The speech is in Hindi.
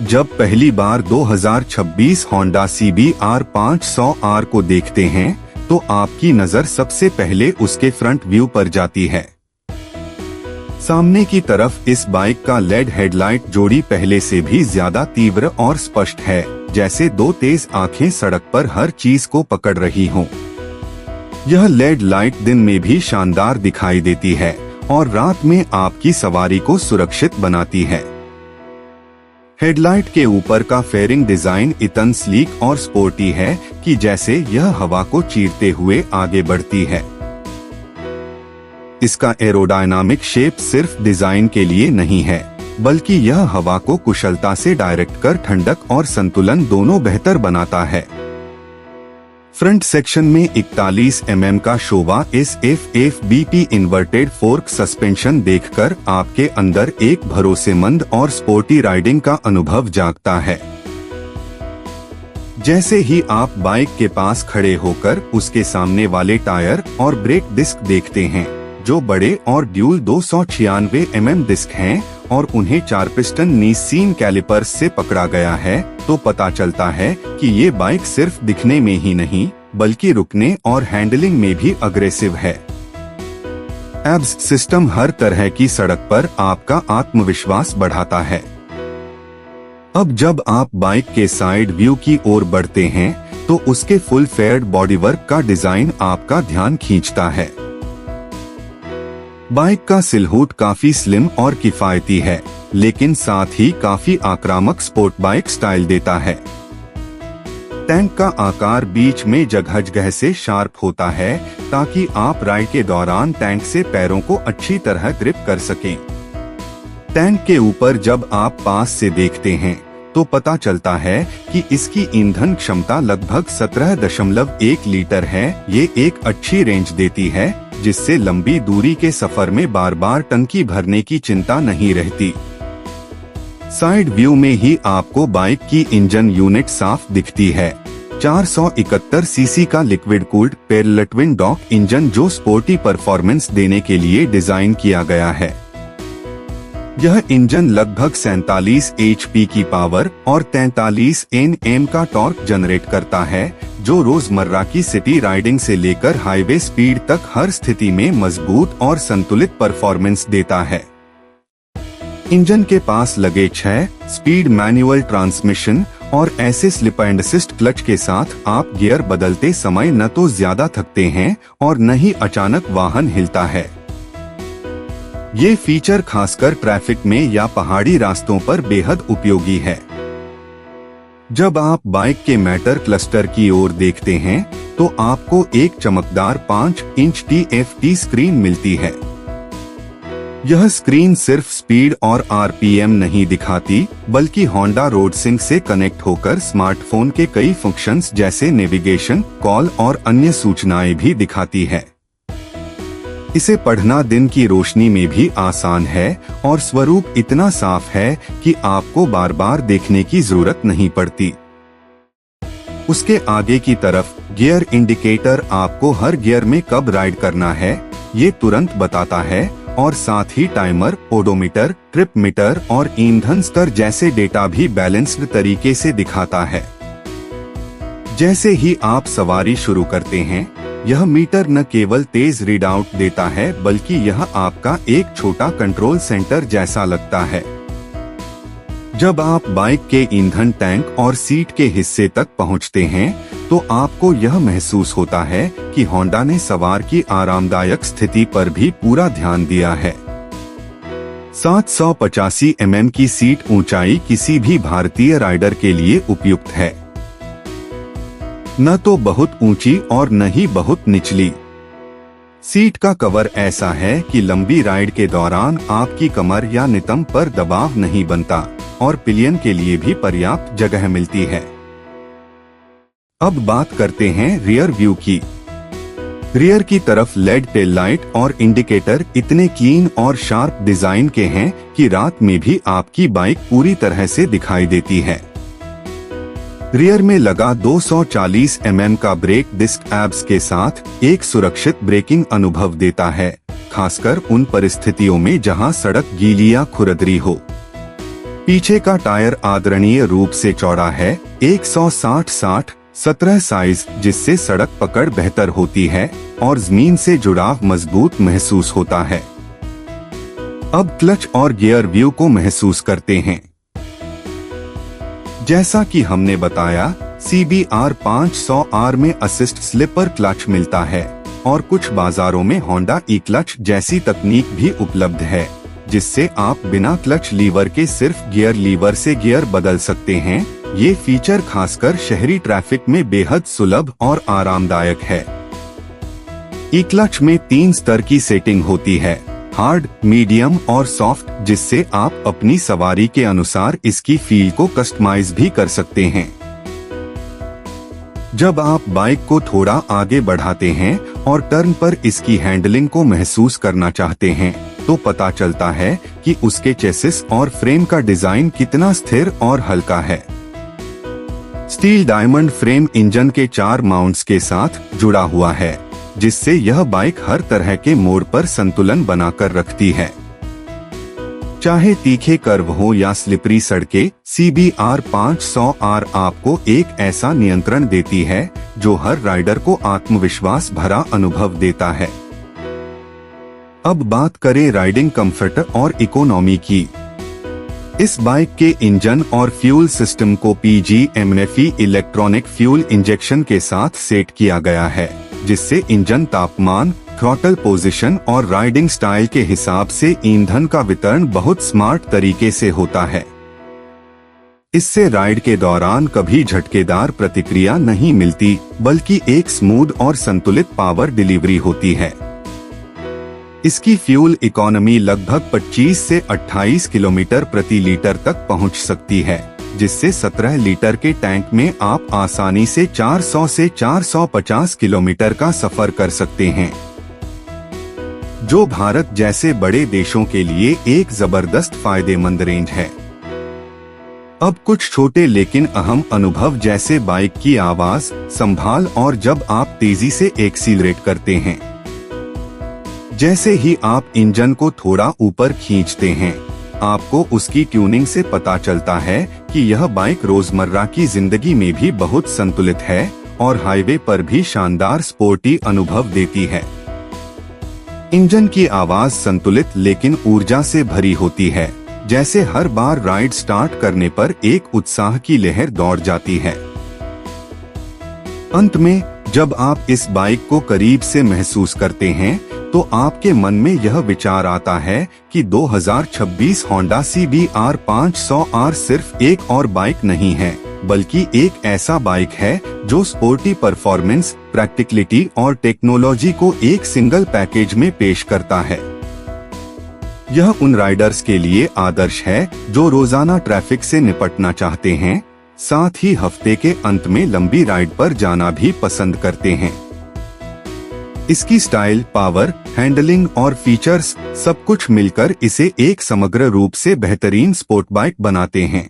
जब पहली बार 2026 होंडा CBR 500R को देखते हैं तो आपकी नजर सबसे पहले उसके फ्रंट व्यू पर जाती है। सामने की तरफ इस बाइक का लेड हेडलाइट जोड़ी पहले से भी ज्यादा तीव्र और स्पष्ट है, जैसे दो तेज आंखें सड़क पर हर चीज को पकड़ रही हों। यह लेड लाइट दिन में भी शानदार दिखाई देती है और रात में आपकी सवारी को सुरक्षित बनाती है। हेडलाइट के ऊपर का फेयरिंग डिजाइन इतना स्लीक और स्पोर्टी है कि जैसे यह हवा को चीरते हुए आगे बढ़ती है। इसका एरोडायनामिक शेप सिर्फ डिजाइन के लिए नहीं है, बल्कि यह हवा को कुशलता से डायरेक्ट कर ठंडक और संतुलन दोनों बेहतर बनाता है। फ्रंट सेक्शन में 41 mm का Showa SFFBP inverted fork suspension देखकर आपके अंदर एक भरोसेमंद और स्पोर्टी राइडिंग का अनुभव जागता है। जैसे ही आप बाइक के पास खड़े होकर उसके सामने वाले टायर और ब्रेक डिस्क देखते हैं, जो बड़े और ड्यूल 296 mm डिस्क हैं और उन्हें 4 पिस्टन नीसीन कैलिपर्स से पकड़ा गया है, तो पता चलता है कि ये बाइक सिर्फ दिखने में ही नहीं बल्कि रुकने और हैंडलिंग में भी अग्रेसिव है। एब्स सिस्टम हर तरह की सड़क पर आपका आत्मविश्वास बढ़ाता है। अब जब आप बाइक के साइड व्यू की ओर बढ़ते हैं तो उसके फुल फेयर्ड बॉडीवर्क का डिजाइन आपका ध्यान खींचता है। बाइक का सिलहूट काफी स्लिम और किफायती है, लेकिन साथ ही काफी आक्रामक स्पोर्ट बाइक स्टाइल देता है। टैंक का आकार बीच में जगह जगह से शार्प होता है ताकि आप राइड के दौरान टैंक से पैरों को अच्छी तरह ग्रिप कर सकें। टैंक के ऊपर जब आप पास से देखते हैं तो पता चलता है कि इसकी ईंधन क्षमता लगभग 17.1 लीटर है। ये एक अच्छी रेंज देती है, जिससे लंबी दूरी के सफर में बार बार टंकी भरने की चिंता नहीं रहती। साइड व्यू में ही आपको बाइक की इंजन यूनिट साफ दिखती है। 471 सीसी का लिक्विड कूल्ड पैरेलल ट्विन डॉक इंजन जो स्पोर्टी परफॉर्मेंस देने के लिए डिजाइन किया गया है। यह इंजन लगभग 47 HP की पावर और 43 Nm का टॉर्क जनरेट करता है, जो रोजमर्रा की सिटी राइडिंग से लेकर हाईवे स्पीड तक हर स्थिति में मजबूत और संतुलित परफॉर्मेंस देता है। इंजन के पास लगे 6 स्पीड मैनुअल ट्रांसमिशन और ऐसे स्लिप एंड असिस्ट क्लच के साथ आप गियर बदलते समय न तो ज्यादा थकते हैं और न ही अचानक वाहन हिलता है। ये फीचर खासकर ट्रैफिक में या पहाड़ी रास्तों पर बेहद उपयोगी है। जब आप बाइक के मैटर क्लस्टर की ओर देखते हैं तो आपको एक चमकदार 5 इंच TFT स्क्रीन मिलती है। यह स्क्रीन सिर्फ स्पीड और RPM नहीं दिखाती, बल्कि होंडा रोडसिंक से कनेक्ट होकर स्मार्टफोन के कई फंक्शंस जैसे नेविगेशन, कॉल और अन्य सूचनाएं भी दिखाती है। इसे पढ़ना दिन की रोशनी में भी आसान है और स्वरूप इतना साफ है कि आपको बार बार देखने की जरूरत नहीं पड़ती। उसके आगे की तरफ गियर इंडिकेटर आपको हर गियर में कब राइड करना है ये तुरंत बताता है और साथ ही टाइमर, ओडोमीटर, ट्रिप मीटर और ईंधन स्तर जैसे डेटा भी बैलेंस्ड तरीके से दिखाता है। जैसे ही आप सवारी शुरू करते हैं, यह मीटर न केवल तेज रीड आउट देता है, बल्कि यह आपका एक छोटा कंट्रोल सेंटर जैसा लगता है। जब आप बाइक के ईंधन टैंक और सीट के हिस्से तक पहुंचते हैं, तो आपको यह महसूस होता है कि होंडा ने सवार की आरामदायक स्थिति पर भी पूरा ध्यान दिया है। 785 mm की सीट ऊंचाई किसी भी भारतीय राइडर के लिए उपयुक्त है, न तो बहुत ऊंची और न ही बहुत निचली। सीट का कवर ऐसा है कि लंबी राइड के दौरान आपकी कमर या नितंब पर दबाव नहीं बनता और पिलियन के लिए भी पर्याप्त जगह मिलती है। अब बात करते हैं रियर व्यू की। रियर की तरफ लेड टेल लाइट और इंडिकेटर इतने क्लीन और शार्प डिजाइन के हैं कि रात में भी आपकी बाइक पूरी तरह से दिखाई देती है। रियर में लगा 240 mm का ब्रेक डिस्क एब्स के साथ एक सुरक्षित ब्रेकिंग अनुभव देता है, खासकर उन परिस्थितियों में जहां सड़क गीली या खुरदरी हो। पीछे का टायर आदरणीय रूप से चौड़ा है, 160/60/17 साइज, जिससे सड़क पकड़ बेहतर होती है और जमीन से जुड़ाव मजबूत महसूस होता है। अब क्लच और गियर व्यू को महसूस करते हैं। जैसा कि हमने बताया, CBR 500R में असिस्ट स्लिपर क्लच मिलता है और कुछ बाजारों में होंडा ई क्लच जैसी तकनीक भी उपलब्ध है, जिससे आप बिना क्लच लीवर के सिर्फ गियर लीवर से गियर बदल सकते हैं। ये फीचर खासकर शहरी ट्रैफिक में बेहद सुलभ और आरामदायक है। ई क्लच में 3 स्तर की सेटिंग होती है, हार्ड, मीडियम और सॉफ्ट, जिससे आप अपनी सवारी के अनुसार इसकी फील को कस्टमाइज भी कर सकते हैं। जब आप बाइक को थोड़ा आगे बढ़ाते हैं और टर्न पर इसकी हैंडलिंग को महसूस करना चाहते हैं, तो पता चलता है कि उसके चेसिस और फ्रेम का डिजाइन कितना स्थिर और हल्का है। स्टील डायमंड फ्रेम इंजन के 4 माउंट्स के साथ जुड़ा हुआ है, जिससे यह बाइक हर तरह के मोड़ पर संतुलन बनाकर रखती है। चाहे तीखे कर्व हो या स्लिपरी सड़कें, CBR 500R आपको एक ऐसा नियंत्रण देती है जो हर राइडर को आत्मविश्वास भरा अनुभव देता है। अब बात करें राइडिंग कंफर्ट और इकोनॉमी की। इस बाइक के इंजन और फ्यूल सिस्टम को PGMNFE इलेक्ट्रॉनिक फ्यूल इंजेक्शन के साथ सेट किया गया है, जिससे इंजन तापमान, थ्रॉटल पोजीशन और राइडिंग स्टाइल के हिसाब से ईंधन का वितरण बहुत स्मार्ट तरीके से होता है। इससे राइड के दौरान कभी झटकेदार प्रतिक्रिया नहीं मिलती, बल्कि एक स्मूथ और संतुलित पावर डिलीवरी होती है। इसकी फ्यूल इकोनॉमी लगभग 25 से 28 किलोमीटर प्रति लीटर तक पहुंच सकती है, जिससे 17 लीटर के टैंक में आप आसानी से 400 से 450 किलोमीटर का सफर कर सकते हैं, जो भारत जैसे बड़े देशों के लिए एक जबरदस्त फायदेमंद रेंज है। अब कुछ छोटे लेकिन अहम अनुभव, जैसे बाइक की आवाज, संभाल और जब आप तेजी से एक्सीलरेट करते हैं। जैसे ही आप इंजन को थोड़ा ऊपर खींचते हैं, आपको उसकी ट्यूनिंग से पता चलता है कि यह बाइक रोजमर्रा की जिंदगी में भी बहुत संतुलित है और हाईवे पर भी शानदार स्पोर्टी अनुभव देती है। इंजन की आवाज संतुलित लेकिन ऊर्जा से भरी होती है, जैसे हर बार राइड स्टार्ट करने पर एक उत्साह की लहर दौड़ जाती है। अंत में, जब आप इस बाइक को करीब से महसूस करते हैं, तो आपके मन में यह विचार आता है कि 2026 होंडा CBR 500R सिर्फ एक और बाइक नहीं है, बल्कि एक ऐसा बाइक है जो स्पोर्टी परफॉर्मेंस, प्रैक्टिकलिटी और टेक्नोलॉजी को एक सिंगल पैकेज में पेश करता है। यह उन राइडर्स के लिए आदर्श है जो रोजाना ट्रैफिक से निपटना चाहते हैं, साथ ही हफ्ते के अंत में लंबी राइड पर जाना भी पसंद करते हैं। इसकी स्टाइल, पावर, हैंडलिंग और फीचर्स सब कुछ मिलकर इसे एक समग्र रूप से बेहतरीन स्पोर्ट बाइक बनाते हैं।